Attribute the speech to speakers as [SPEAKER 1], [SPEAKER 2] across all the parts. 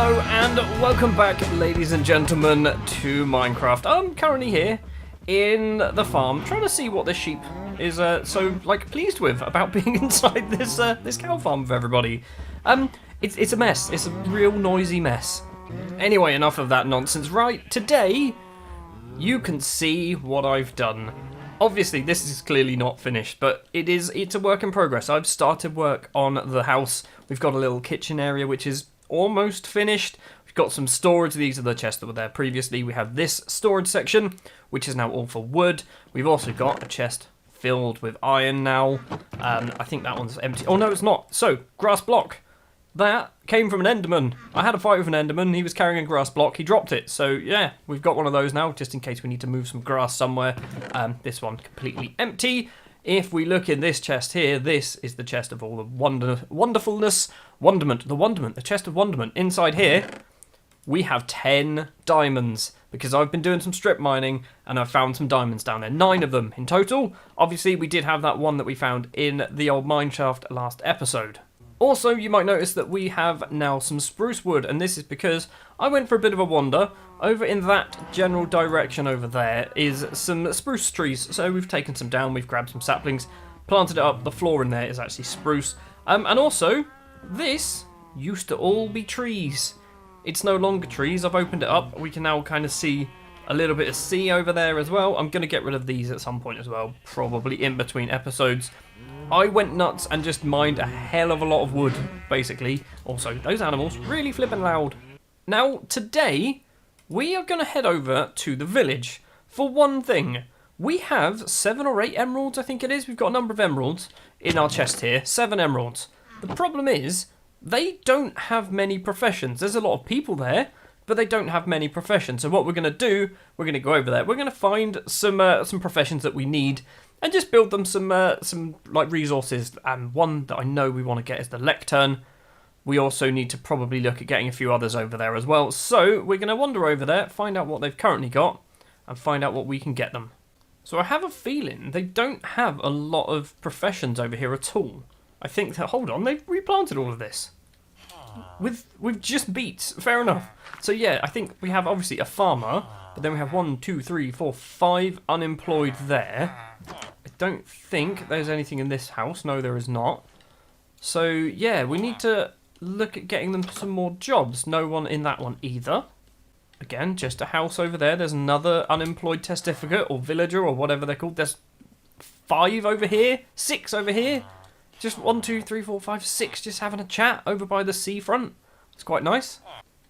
[SPEAKER 1] Hello and welcome back, ladies and gentlemen, to Minecraft. I'm currently here in the farm, trying to see what this sheep is pleased with about being inside this cow farm with everybody. It's a mess. It's a real noisy mess. Anyway, enough of that nonsense. Right, today you can see what I've done. Obviously, this is clearly not finished, but it's a work in progress. I've started work on the house. We've got a little kitchen area which is almost finished. We've got some storage. These are the chests that were there previously. We have this storage section, which is now all for wood. We've also got a chest filled with iron now. I think that one's empty. Oh, no, it's not. So, grass block. That came from an Enderman. I had a fight with an Enderman. He was carrying a grass block. He dropped it. So, yeah, we've got one of those now, just in case we need to move some grass somewhere. This one completely empty. If we look in this chest here, this is the chest of all the wonderfulness, the chest of wonderment. Inside here, we have 10 diamonds, because I've been doing some strip mining, and I've found some diamonds down there. 9 of them in total. Obviously, we did have that one that we found in the old mineshaft last episode. Also, you might notice that we have now some spruce wood, and this is because I went for a bit of a wander. Over in that general direction over there is some spruce trees, so we've taken some down, we've grabbed some saplings, planted it up. The floor in there is actually spruce. And also, this used to all be trees. It's no longer trees. I've opened it up. We can now kind of see a little bit of sea over there as well. I'm going to get rid of these at some point as well, probably in between episodes. I went nuts and just mined a hell of a lot of wood, basically. Also, those animals really flipping loud. Now, today, we are going to head over to the village. For one thing, we have 7 or 8 emeralds, I think it is. We've got a number of emeralds in our chest here. 7 emeralds. The problem is, they don't have many professions. There's a lot of people there, but they don't have many professions. So what we're going to do, we're going to go over there. We're going to find some professions that we need and just build them some resources. And one that I know we want to get is the lectern. We also need to probably look at getting a few others over there as well. So we're going to wander over there, find out what they've currently got, and find out what we can get them. So I have a feeling they don't have a lot of professions over here at all. I think that, hold on, they've replanted all of this. With just beets, fair enough. So yeah, I think we have obviously a farmer, but then we have 1, 2, 3, 4, 5 unemployed there. I don't think there's anything in this house. No, there is not. So yeah, we need to look at getting them some more jobs. No one in that one either. Again, just a house over there. There's another unemployed testificate or villager or whatever they're called. There's 5 over here, 6 over here. Just 1, 2, 3, 4, 5, 6 just having a chat over by the seafront. It's quite nice.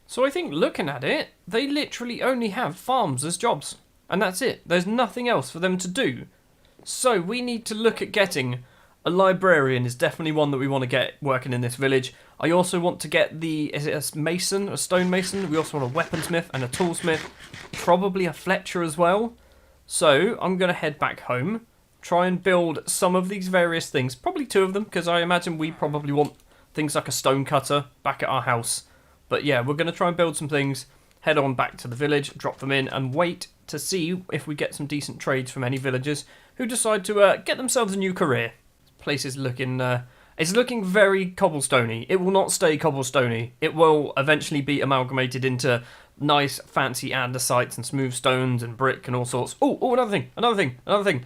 [SPEAKER 1] So I think looking at it, they literally only have farms as jobs. And that's it. There's nothing else for them to do. So we need to look at getting a librarian is definitely one that we want to get working in this village. I also want to get is it a mason, a stonemason? We also want a weaponsmith and a toolsmith. Probably a fletcher as well. So I'm going to head back home. Try and build some of these various things. Probably 2 of them, because I imagine we probably want things like a stone cutter back at our house. But yeah, we're going to try and build some things, head on back to the village, drop them in, and wait to see if we get some decent trades from any villagers who decide to get themselves a new career. This place is looking, it's looking very cobblestoney. It will not stay cobblestoney. It will eventually be amalgamated into nice, fancy andesites and smooth stones and brick and all sorts. Oh, another thing.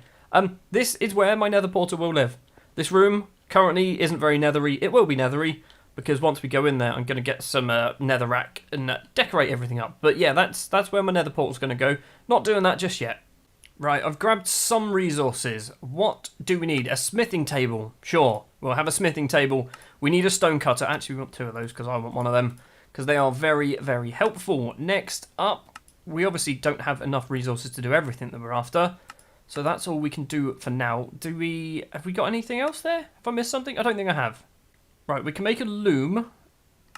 [SPEAKER 1] This is where my nether portal will live. This room currently isn't very nethery. It will be nethery, because once we go in there, I'm going to get some netherrack and decorate everything up. But yeah, that's where my nether portal's going to go. Not doing that just yet. Right, I've grabbed some resources. What do we need? A smithing table. Sure, we'll have a smithing table. We need a stone cutter. Actually, we want 2 of those, because I want one of them, because they are very, very helpful. Next up, we obviously don't have enough resources to do everything that we're after. So that's all we can do for now. Have we got anything else there? Have I missed something? I don't think I have. Right, we can make a loom.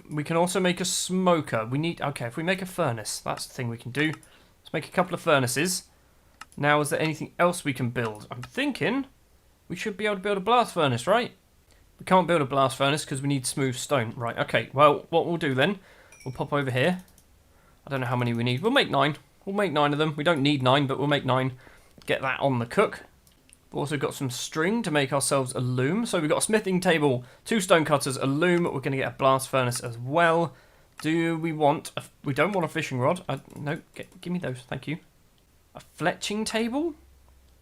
[SPEAKER 1] We can also make a smoker. Okay, if we make a furnace, that's the thing we can do. Let's make a couple of furnaces. Now, is there anything else we can build? I'm thinking we should be able to build a blast furnace, right? We can't build a blast furnace because we need smooth stone. Right, okay, well, what we'll do then, we'll pop over here. I don't know how many we need. We'll make 9. We'll make 9 of them. We don't need 9, but we'll make 9. Get that on the cook. We've also got some string to make ourselves a loom. So we've got a smithing table, 2 stone cutters, a loom. We're going to get a blast furnace as well. Do we want... we don't want a fishing rod. No, give me those. Thank you. A fletching table?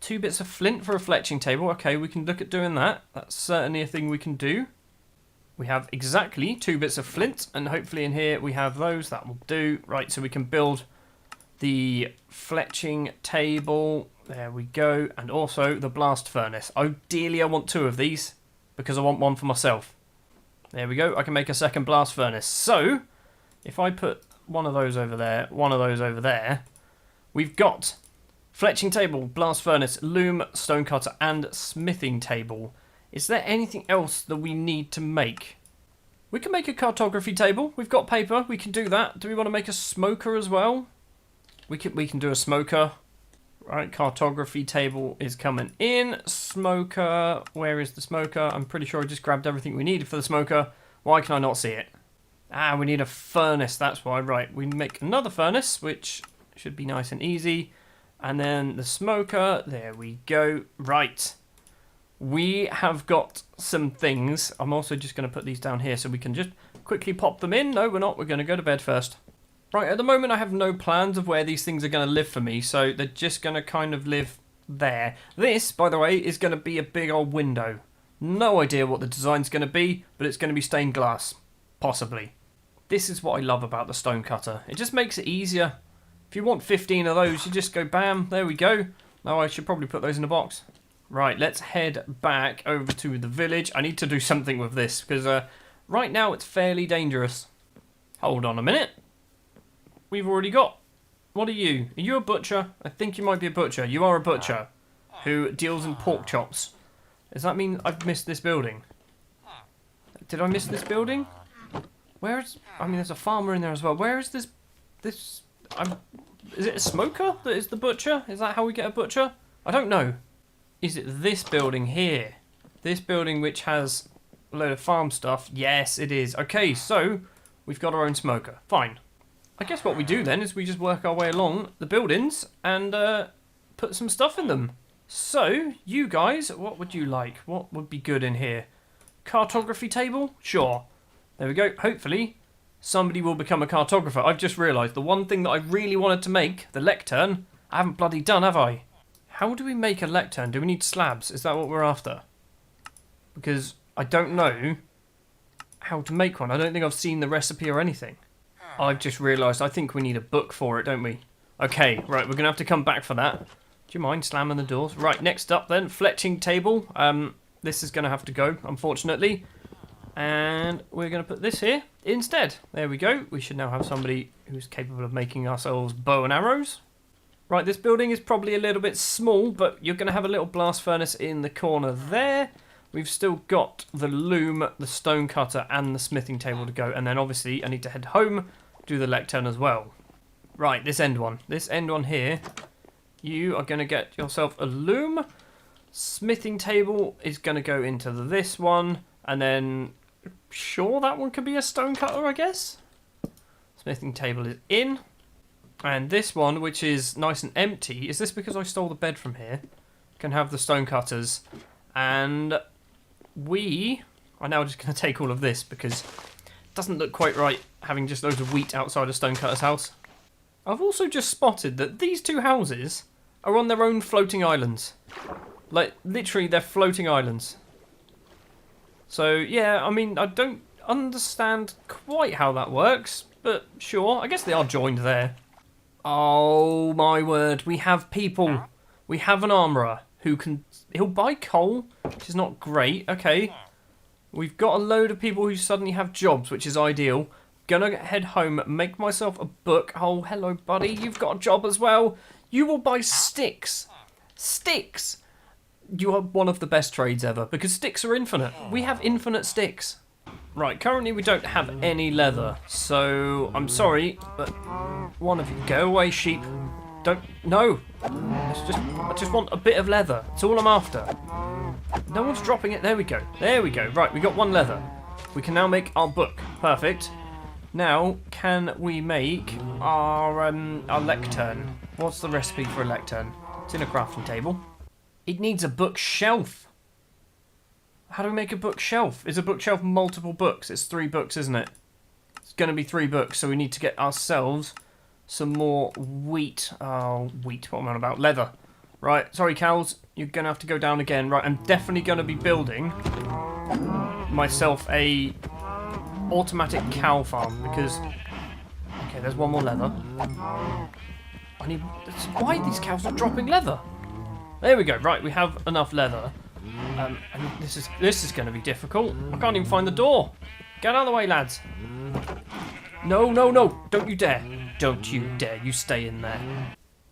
[SPEAKER 1] 2 bits of flint for a fletching table. Okay, we can look at doing that. That's certainly a thing we can do. We have exactly 2 bits of flint, and hopefully in here we have those. That will do. Right, so we can build the fletching table. There we go. And also the blast furnace. Ideally, I want 2 of these because I want one for myself. There we go. I can make a second blast furnace. So, if I put one of those over there, one of those over there, we've got fletching table, blast furnace, loom, stonecutter, and smithing table. Is there anything else that we need to make? We can make a cartography table. We've got paper. We can do that. Do we want to make a smoker as well? We can do a smoker. Right, cartography table is coming in. Smoker. Where is the smoker? I'm pretty sure I just grabbed everything we needed for the smoker. Why can I not see it? Ah, we need a furnace. That's why. Right, we make another furnace, which should be nice and easy. And then the smoker. There we go. Right. We have got some things. I'm also just going to put these down here so we can just quickly pop them in. No, we're not. We're going to go to bed first. Right, at the moment I have no plans of where these things are going to live for me, so they're just going to kind of live there. This, by the way, is going to be a big old window. No idea what the design's going to be, but it's going to be stained glass. Possibly. This is what I love about the stone cutter. It just makes it easier. If you want 15 of those, you just go bam, there we go. Oh, I should probably put those in a box. Right, let's head back over to the village. I need to do something with this, because right now it's fairly dangerous. Hold on a minute. We've already got... What are you? Are you a butcher? I think you might be a butcher. You are a butcher who deals in pork chops. Does that mean I've missed this building? Did I miss this building? Where is... I mean, there's a farmer in there as well. Where is this... Is it a smoker that is the butcher? Is that how we get a butcher? I don't know. Is it this building here? This building which has a load of farm stuff? Yes, it is. Okay, so we've got our own smoker. Fine. I guess what we do then is we just work our way along the buildings and put some stuff in them. So, you guys, what would you like? What would be good in here? Cartography table? Sure. There we go. Hopefully, somebody will become a cartographer. I've just realised the one thing that I really wanted to make, the lectern, I haven't bloody done, have I? How do we make a lectern? Do we need slabs? Is that what we're after? Because I don't know how to make one. I don't think I've seen the recipe or anything. I've just realised I think we need a book for it, don't we? Okay, right, we're going to have to come back for that. Do you mind slamming the doors? Right, next up then, fletching table. This is going to have to go, unfortunately. And we're going to put this here instead. There we go. We should now have somebody who's capable of making ourselves bow and arrows. Right, this building is probably a little bit small, but you're going to have a little blast furnace in the corner there. We've still got the loom, the stone cutter, and the smithing table to go. And then obviously I need to head home, do the lectern as well. Right, this end one. This end one here, you are going to get yourself a loom. Smithing table is going to go into this one. And then, sure, that one could be a stone cutter, I guess. Smithing table is in. And this one, which is nice and empty, is this because I stole the bed from here? Can have the stone cutters. And we are now just going to take all of this because it doesn't look quite right having just loads of wheat outside a stonecutter's house. I've also just spotted that these two houses are on their own floating islands. Like, literally, they're floating islands. So, yeah, I mean, I don't understand quite how that works, but sure, I guess they are joined there. Oh, my word, we have people. We have an armourer who can... He'll buy coal, which is not great. Okay. We've got a load of people who suddenly have jobs, which is ideal. Gonna head home, make myself a book. Oh, hello, buddy. You've got a job as well. You will buy sticks. Sticks! You are one of the best trades ever, because sticks are infinite. We have infinite sticks. Right, currently we don't have any leather, so I'm sorry, but one of you... Go away, sheep. Don't... No! I just want a bit of leather. That's all I'm after. No one's dropping it. There we go. There we go. Right, we got one leather. We can now make our book. Perfect. Now, can we make our lectern? What's the recipe for a lectern? It's in a crafting table. It needs a bookshelf. How do we make a bookshelf? Is a bookshelf multiple books? It's 3 books, isn't it? It's going to be 3 books, so we need to get ourselves some more wheat. Oh, wheat, what am I on about? Leather. Right, sorry cows, you're going to have to go down again. Right, I'm definitely going to be building myself a automatic cow farm because... Okay, there's one more leather. I need... Why are these cows not dropping leather? There we go. Right, we have enough leather. And this is going to be difficult. I can't even find the door. Get out of the way, lads. No, no, no. Don't you dare. Don't you dare. You stay in there.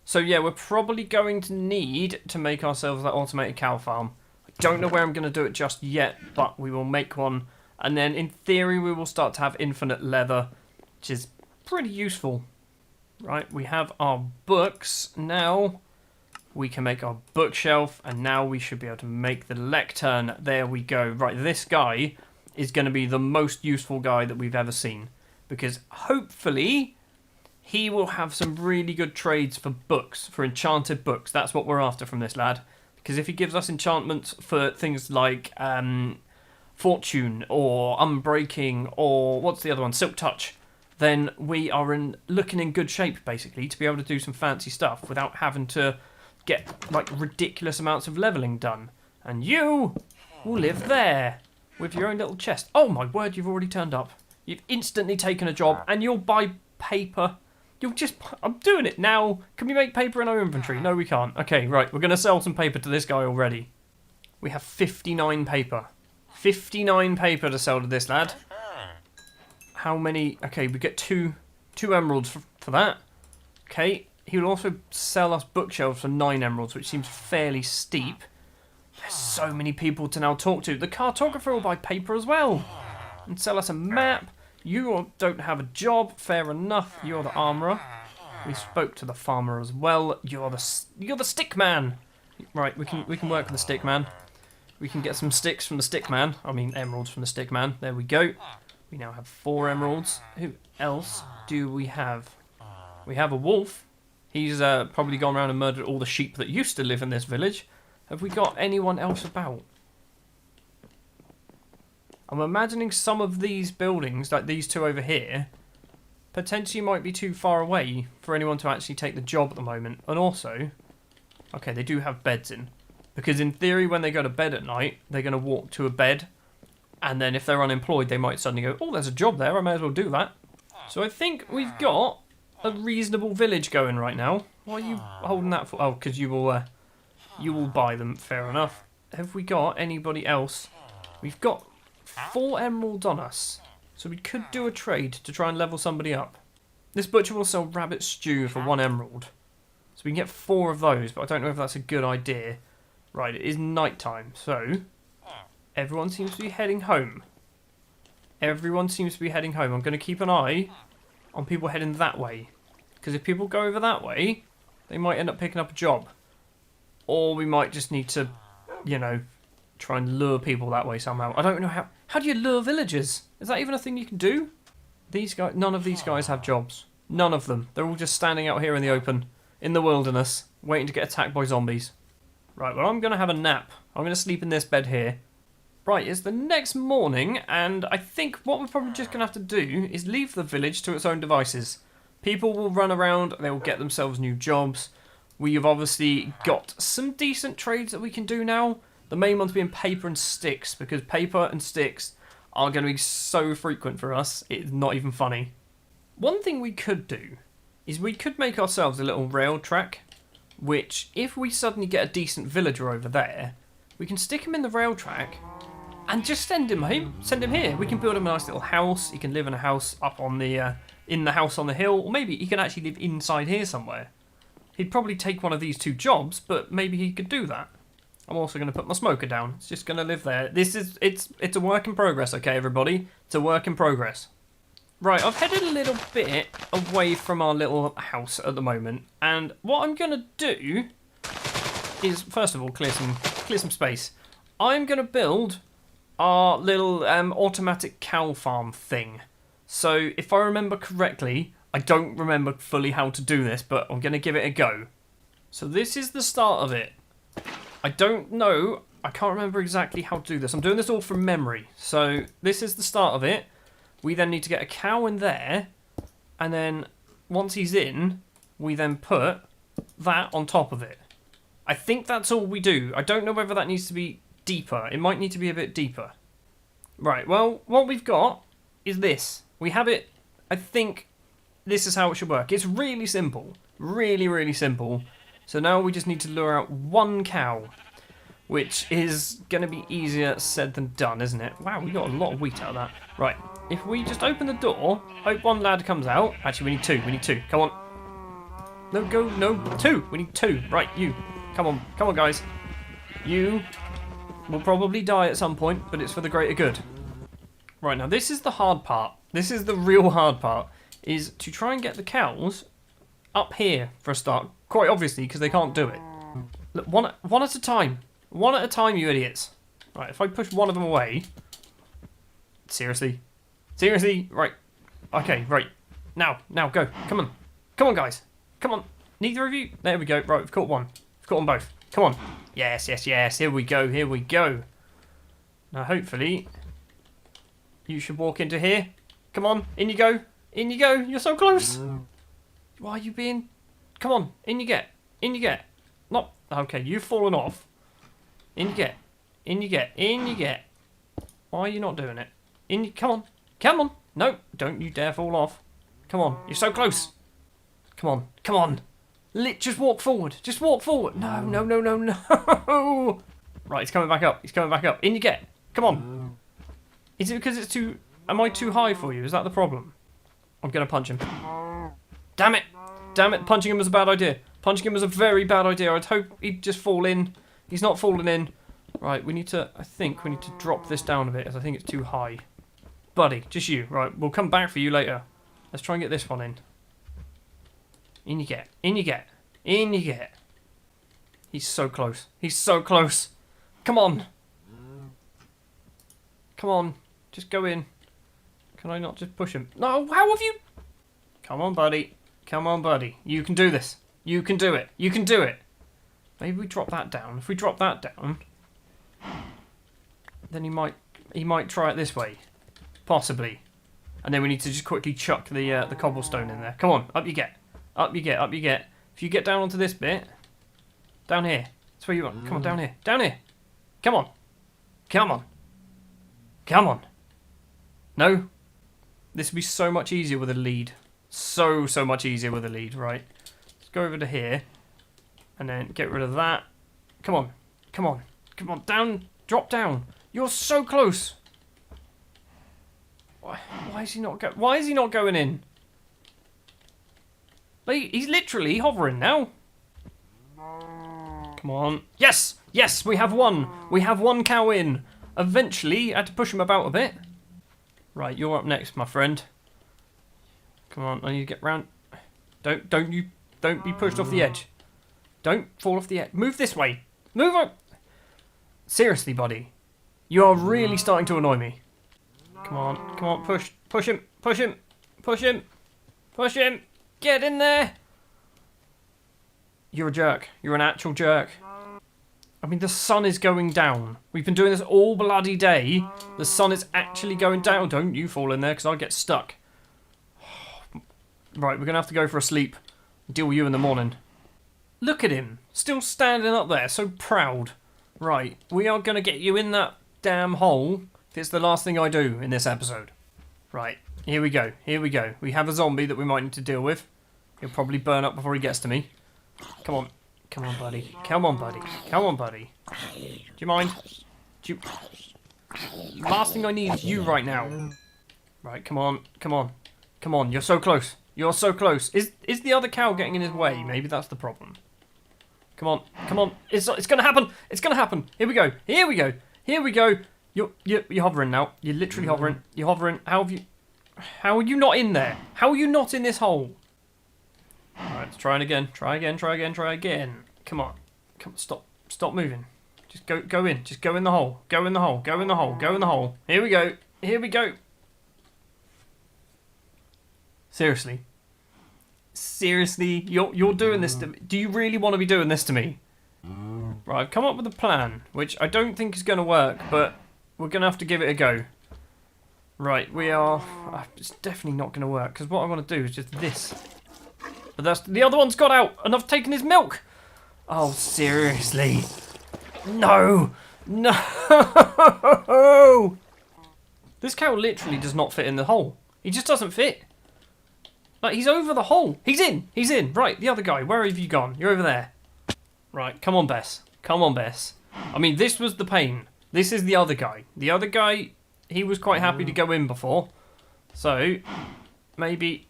[SPEAKER 1] So, yeah, we're probably going to need to make ourselves that automated cow farm. I don't know where I'm going to do it just yet, but we will make one. And then, in theory, we will start to have infinite leather, which is pretty useful. Right, we have our books. Now, we can make our bookshelf, and now we should be able to make the lectern. There we go. Right, this guy is going to be the most useful guy that we've ever seen. Because, hopefully... he will have some really good trades for books, for enchanted books. That's what we're after from this lad. Because if he gives us enchantments for things like Fortune or Unbreaking or what's the other one, Silk Touch, then we are looking in good shape, basically, to be able to do some fancy stuff without having to get like ridiculous amounts of levelling done. And you will live there with your own little chest. Oh my word, you've already turned up. You've instantly taken a job and you'll buy paper. You'll just... I'm doing it now. Can we make paper in our inventory? No, we can't. Okay, right. We're going to sell some paper to this guy already. We have 59 paper. 59 paper to sell to this lad. How many... Okay, we get two emeralds for that. Okay. He will also sell us bookshelves for 9 emeralds, which seems fairly steep. There's so many people to now talk to. The cartographer will buy paper as well. And sell us a map. You don't have a job, fair enough. You're the armourer. We spoke to the farmer as well. You're the stick man. Right, we can work with the stick man. We can get some sticks from the stick man. I mean emeralds from the stick man. There we go. We now have 4 emeralds. Who else do we have? We have a wolf. He's probably gone around and murdered all the sheep that used to live in this village. Have we got anyone else about? I'm imagining some of these buildings, like these 2 over here, potentially might be too far away for anyone to actually take the job at the moment. And also, okay, they do have beds in. Because in theory, when they go to bed at night, they're going to walk to a bed. And then if they're unemployed, they might suddenly go, oh, there's a job there, I may as well do that. So I think we've got a reasonable village going right now. Why are you holding that for? Oh, because you will buy them, fair enough. Have we got anybody else? We've got 4 emeralds on us, so we could do a trade to try and level somebody up. This butcher will sell rabbit stew for 1 emerald, so we can get 4 of those, but I don't know if that's a good idea. Right, it is night time, so everyone seems to be heading home. Everyone seems to be heading home. I'm going to keep an eye on people heading that way, because if people go over that way, they might end up picking up a job, or we might just need to, you know, try and lure people that way somehow. I don't know how. How do you lure villagers? Is that even a thing you can do? These guys, none of these guys have jobs. None of them. They're all just standing out here in the open, in the wilderness, waiting to get attacked by zombies. Right, well, I'm going to have a nap. I'm going to sleep in this bed here. Right, it's the next morning, and I think what we're probably just going to have to do is leave the village to its own devices. People will run around, they will get themselves new jobs. We've obviously got some decent trades that we can do now. The main ones being paper and sticks, because paper and sticks are going to be so frequent for us, it's not even funny. One thing we could do is we could make ourselves a little rail track, which if we suddenly get a decent villager over there, we can stick him in the rail track and just send him here. We can build him a nice little house. He can live in a house up on the, in the house on the hill, or maybe he can actually live inside here somewhere. He'd probably take one of these 2 jobs, but maybe he could do that. I'm also going to put my smoker down. It's just going to live there. It's a work in progress, okay, everybody? It's a work in progress. Right, I've headed a little bit away from our little house at the moment, and what I'm going to do is, first of all, clear some space. I'm going to build our little automatic cow farm thing. So, if I remember correctly, I don't remember fully how to do this, but I'm going to give it a go. So this is the start of it. I don't know, I can't remember exactly how to do this. I'm doing this all from memory. So this is the start of it. We then need to get a cow in there, and then once he's in, we then put that on top of it. I think that's all we do. I don't know whether that needs to be deeper. It might need to be a bit deeper. Right, well, what we've got is this. We have it, I think this is how it should work. It's really simple. Really, really simple. So now we just need to lure out one cow, which is going to be easier said than done, isn't it? Wow, we got a lot of wheat out of that. Right, if we just open the door, hope one lad comes out. Actually, we need two. Come on. No, two. We need two. Right, you. Come on, guys. You will probably die at some point, but it's for the greater good. Right, now this is the hard part. This is the real hard part, is to try and get the cows up here for a start. Quite obviously, because they can't do it. Look, one at a time. One at a time, you idiots. Right, if I push one of them away... Seriously? Right. Okay, right. Now, go. Come on, guys. Come on. Neither of you? There we go. Right, we've caught one. We've caught them both. Come on. Yes. Here we go. Now, hopefully, you should walk into here. Come on. In you go. You're so close. Why are you being... Come on. In you get. Not... Okay, you've fallen off. In you get. Why are you not doing it? Come on. No, don't you dare fall off. Come on. You're so close. Come on. Just walk forward. No. Right, he's coming back up. In you get. Come on. Is it because it's too... Am I too high for you? Is that the problem? I'm going to punch him. Damn it. Punching him was a bad idea. Punching him was a very bad idea. I'd hope he'd just fall in. He's not falling in. Right, I think we need to drop this down a bit, as I think it's too high. Buddy, just you. Right, we'll come back for you later. Let's try and get this one in. In you get. He's so close. Come on. Just go in. Can I not just push him? No, how have you... Come on, buddy. You can do this. You can do it. Maybe we drop that down. If we drop that down, then he might try it this way. Possibly. And then we need to just quickly chuck the cobblestone in there. Come on, up you get. If you get down onto this bit, down here. That's where you want. Come on, down here. Come on. No. This would be so much easier with a lead. So much easier with a lead, right? Let's go over to here. And then get rid of that. Come on. Down. Drop down. You're so close. Why is he not going in? Like, he's literally hovering now. Come on. Yes, we have one. We have one cow in. Eventually, I had to push him about a bit. Right, you're up next, my friend. Come on, I need to get round. Don't be pushed off the edge. Don't fall off the edge. Move this way. Move up. Seriously, buddy. You are really starting to annoy me. Come on, push him. Get in there. You're a jerk. You're an actual jerk. I mean, the sun is going down. We've been doing this all bloody day. The sun is actually going down. Don't you fall in there, because I'll get stuck. Right, we're going to have to go for a sleep. Deal with you in the morning. Look at him. Still standing up there, so proud. Right, we are going to get you in that damn hole if it's the last thing I do in this episode. Right, here we go. We have a zombie that we might need to deal with. He'll probably burn up before he gets to me. Come on, buddy. Do you mind? Last thing I need is you right now. Right, come on. You're so close. Is the other cow getting in his way? Maybe that's the problem. Come on. It's gonna happen. Here we go. You're hovering now. You're literally hovering. How are you not in there? How are you not in this hole? Alright, let's try it again. Try again. Come on. Stop moving. Just go in. Just go in the hole. Go in the hole. Here we go. Seriously, you're doing this to me. Do you really want to be doing this to me? Right, I've come up with a plan, which I don't think is going to work, but we're going to have to give it a go. Right, we are... it's definitely not going to work, because what I want to do is just this. But that's... the other one's got out, and I've taken his milk! Oh, seriously. No! No! This cow literally does not fit in the hole. He just doesn't fit. Like, he's over the hole. He's in! He's in! Right, the other guy, where have you gone? You're over there. Right, come on, Bess. Come on, Bess. I mean, this was the pain. This is the other guy. The other guy... he was quite happy to go in before. So, maybe...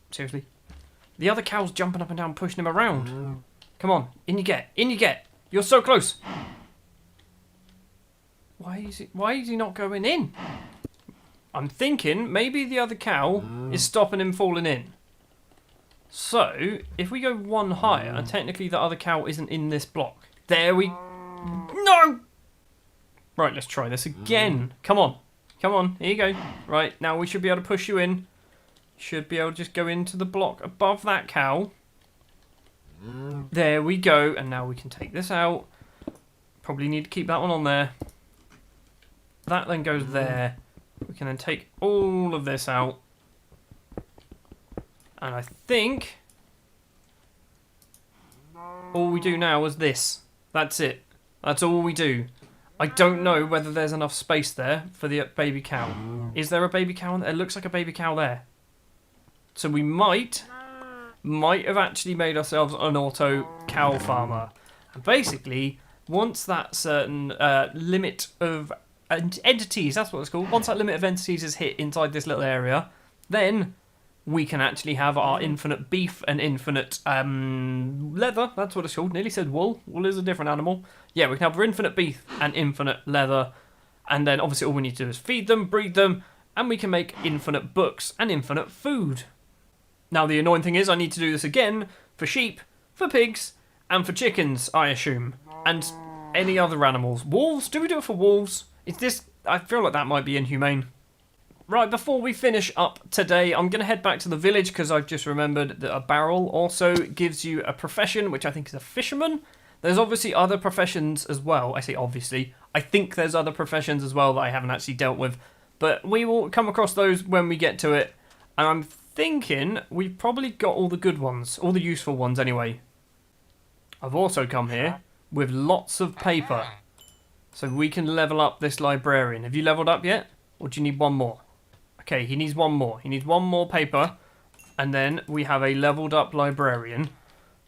[SPEAKER 1] seriously? The other cow's jumping up and down, pushing him around. Come on, in you get. In you get. You're so close. Why is he not going in? I'm thinking maybe the other cow is stopping him falling in. So, if we go one higher, technically the other cow isn't in this block. There we... no! Right, let's try this again. Come on. Come on, here you go. Right, now we should be able to push you in. Should be able to just go into the block above that cow. There we go, and now we can take this out. Probably need to keep that one on there. That then goes there. We can then take all of this out. And I think all we do now is this. That's it. That's all we do. I don't know whether there's enough space there for the baby cow. Is there a baby cow? There looks like a baby cow there. So we might have actually made ourselves an auto cow farmer. And basically, once that certain limit of entities, that's what it's called, once that limit of entities is hit inside this little area, then we can actually have our infinite beef and infinite leather. That's what it's called. Nearly said wool. Wool is a different animal. Yeah, we can have our infinite beef and infinite leather. And then obviously all we need to do is feed them, breed them, and we can make infinite books and infinite food. Now the annoying thing is I need to do this again for sheep, for pigs, and for chickens, I assume. And any other animals. Wolves? Do we do it for wolves? Is this... I feel like that might be inhumane. Right, before we finish up today, I'm going to head back to the village because I've just remembered that a barrel also gives you a profession, which I think is a fisherman. There's obviously other professions as well. I say obviously. I think there's other professions as well that I haven't actually dealt with. But we will come across those when we get to it. And I'm thinking we've probably got all the good ones. All the useful ones anyway. I've also come here with lots of paper. So we can level up this librarian. Have you leveled up yet? Or do you need one more? Okay, he needs one more. He needs one more paper. And then we have a leveled up librarian.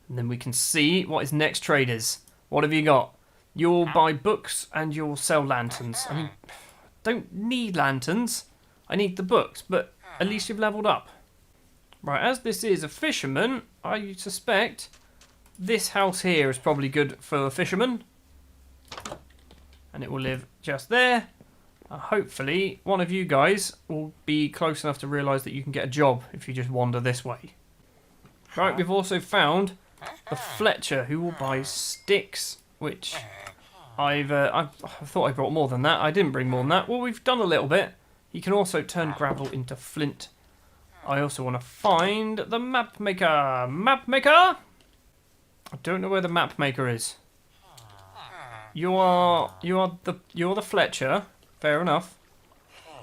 [SPEAKER 1] And then we can see what his next trade is. What have you got? You'll buy books and you'll sell lanterns. I mean, don't need lanterns. I need the books, but at least you've leveled up. Right, as this is a fisherman, I suspect this house here is probably good for a fisherman. And it will live just there. Hopefully, one of you guys will be close enough to realise that you can get a job if you just wander this way. Right, we've also found the Fletcher, who will buy sticks, which I thought I brought more than that. I didn't bring more than that. Well, we've done a little bit. He can also turn gravel into flint. I also want to find the map maker. Map maker? I don't know where the map maker is. You're the Fletcher. Fair enough.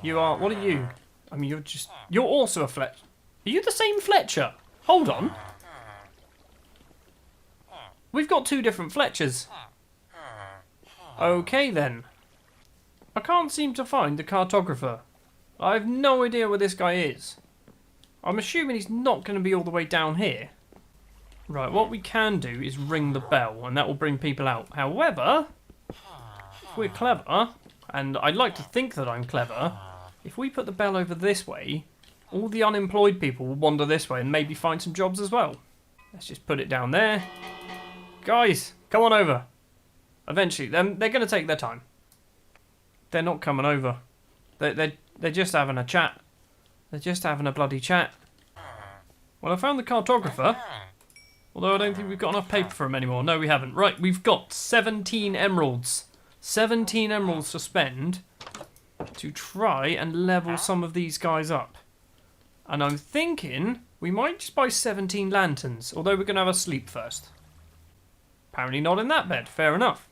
[SPEAKER 1] You are... what are you? I mean, you're also a Fletcher. Are you the same Fletcher? Hold on. We've got two different Fletchers. Okay, then. I can't seem to find the cartographer. I have no idea where this guy is. I'm assuming he's not going to be all the way down here. Right, what we can do is ring the bell, and that will bring people out. However, if we're clever... and I'd like to think that I'm clever, if we put the bell over this way, all the unemployed people will wander this way and maybe find some jobs as well. Let's just put it down there. Guys, come on over. Eventually, they're going to take their time. They're not coming over. They're just having a chat. They're just having a bloody chat. Well, I found the cartographer. Although I don't think we've got enough paper for him anymore. No, we haven't. Right, we've got 17 emeralds. 17 emeralds to spend to try and level some of these guys up. And I'm thinking we might just buy 17 lanterns, although we're going to have a sleep first. Apparently not in that bed, fair enough.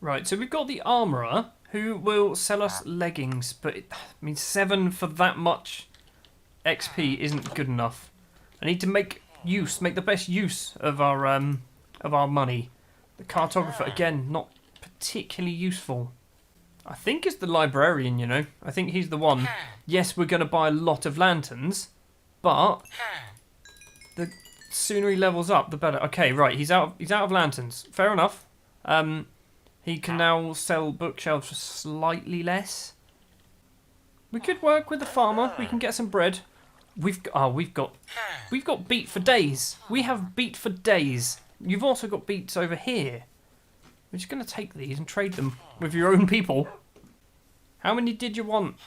[SPEAKER 1] Right, so we've got the armourer, who will sell us leggings. But, I mean, 7 for that much XP isn't good enough. I need to make the best use of our money. The cartographer, again, not particularly useful. I think it's the librarian, you know. I think he's the one. Yes, we're going to buy a lot of lanterns, but the sooner he levels up, the better. Okay, right, he's out of lanterns. Fair enough. He can now sell bookshelves for slightly less. We could work with the farmer. We can get some bread. We've got beet for days. We have beet for days. You've also got beets over here. We're just going to take these and trade them with your own people. How many did you want?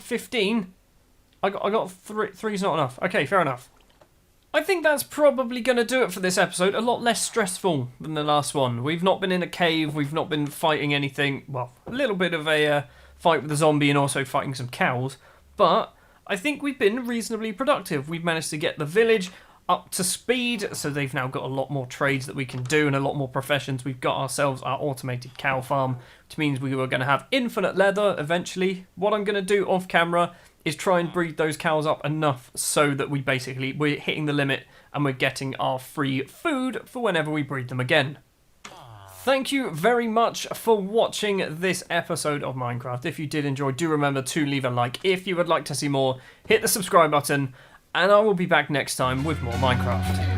[SPEAKER 1] 15? I got three's not enough. Okay, fair enough. I think that's probably going to do it for this episode. A lot less stressful than the last one. We've not been in a cave. We've not been fighting anything. Well, a little bit of a fight with a zombie and also fighting some cows. But I think we've been reasonably productive. We've managed to get the village up to speed, so they've now got a lot more trades that we can do and a lot more professions. We've got ourselves our automated cow farm, which means we were going to have infinite leather eventually. What I'm going to do off camera is try and breed those cows up enough so that we're hitting the limit and we're getting our free food for whenever we breed them again. Thank you very much for watching this episode of Minecraft. If you did enjoy, do remember to leave a like. If you would like to see more, hit the subscribe button, and I will be back next time with more Minecraft.